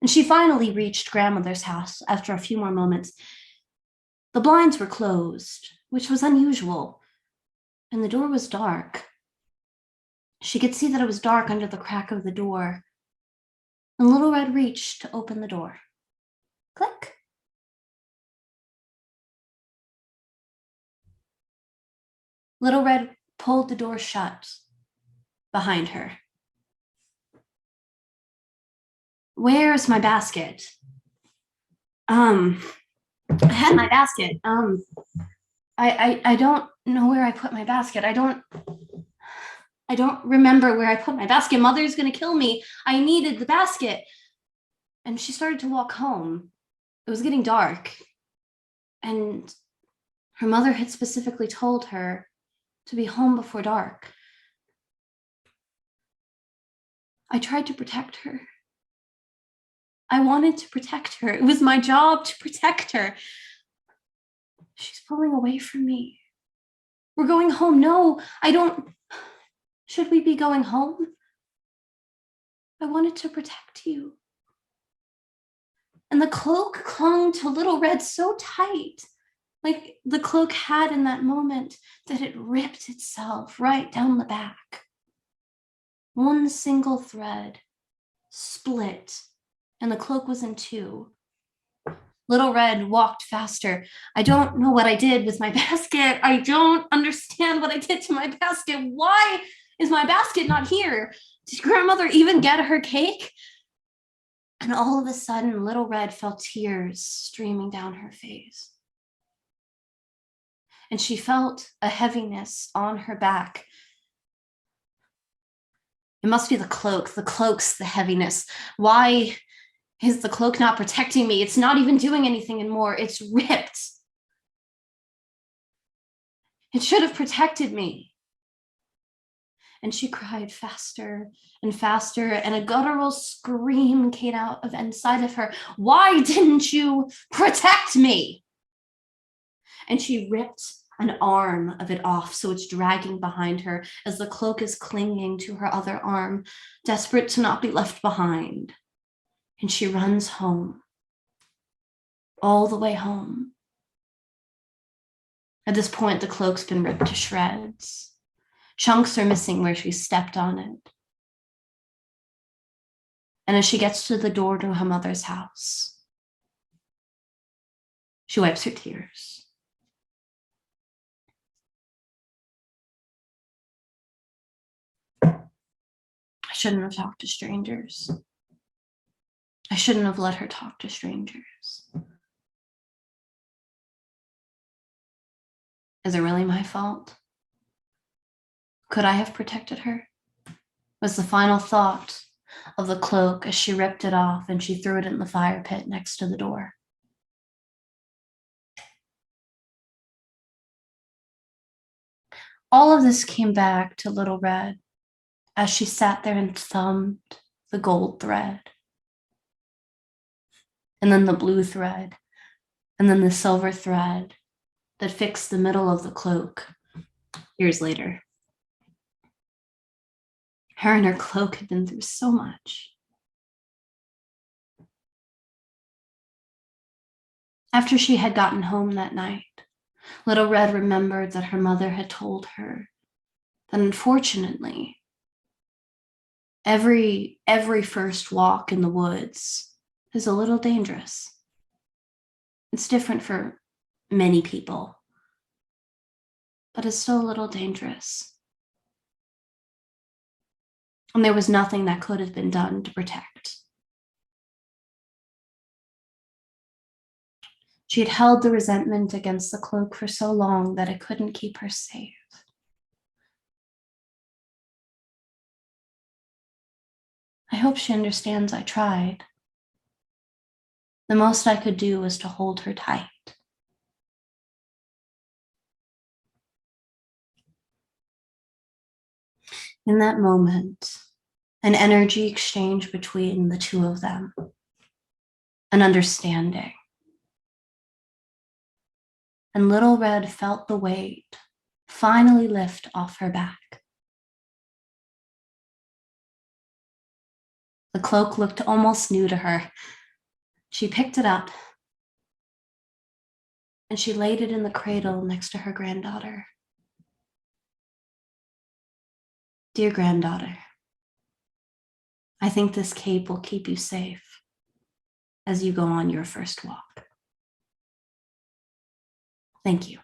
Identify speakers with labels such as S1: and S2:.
S1: and she finally reached grandmother's house after a few more moments. The blinds were closed, which was unusual, and the door was dark. She could see that it was dark under the crack of the door, and Little Red reached to open the door. Click. Little Red pulled the door shut behind her. Where's my basket? I had my basket. I don't know where I put my basket. I don't remember where I put my basket. Mother's gonna kill me. I needed the basket. And she started to walk home. It was getting dark. And her mother had specifically told her to be home before dark. I tried to protect her. I wanted to protect her. It was my job to protect her. She's pulling away from me. We're going home. No, I don't. Should we be going home? I wanted to protect you. And the cloak clung to Little Red so tight, like the cloak had in that moment, that it ripped itself right down the back. One single thread split, and the cloak was in two. Little Red walked faster. I don't know what I did with my basket. I don't understand what I did to my basket. Why is my basket not here? Did grandmother even get her cake? And all of a sudden, Little Red felt tears streaming down her face. And she felt a heaviness on her back. It must be the cloak. The cloak's the heaviness. Why is the cloak not protecting me? It's not even doing anything anymore. It's ripped. It should have protected me. And she cried faster and faster, and a guttural scream came out of inside of her. Why didn't you protect me? And she ripped an arm of it off, so it's dragging behind her as the cloak is clinging to her other arm, desperate to not be left behind. And she runs home, all the way home. At this point, the cloak's been ripped to shreds. Chunks are missing where she stepped on it. And as she gets to the door to her mother's house, she wipes her tears. I shouldn't have talked to strangers. I shouldn't have let her talk to strangers. Is it really my fault? Could I have protected her? Was the final thought of the cloak as she ripped it off and she threw it in the fire pit next to the door. All of this came back to Little Red as she sat there and thumbed the gold thread, and then the blue thread, and then the silver thread that fixed the middle of the cloak years later. Her and her cloak had been through so much. After she had gotten home that night, Little Red remembered that her mother had told her that unfortunately, every first walk in the woods is a little dangerous. It's different for many people, but it's still a little dangerous. And there was nothing that could have been done to protect. She had held the resentment against the cloak for so long that it couldn't keep her safe. I hope she understands I tried. The most I could do was to hold her tight. In that moment, an energy exchange between the two of them, an understanding. And Little Red felt the weight finally lift off her back. The cloak looked almost new to her. She picked it up and she laid it in the cradle next to her granddaughter. Dear granddaughter, I think this cape will keep you safe as you go on your first walk. Thank you.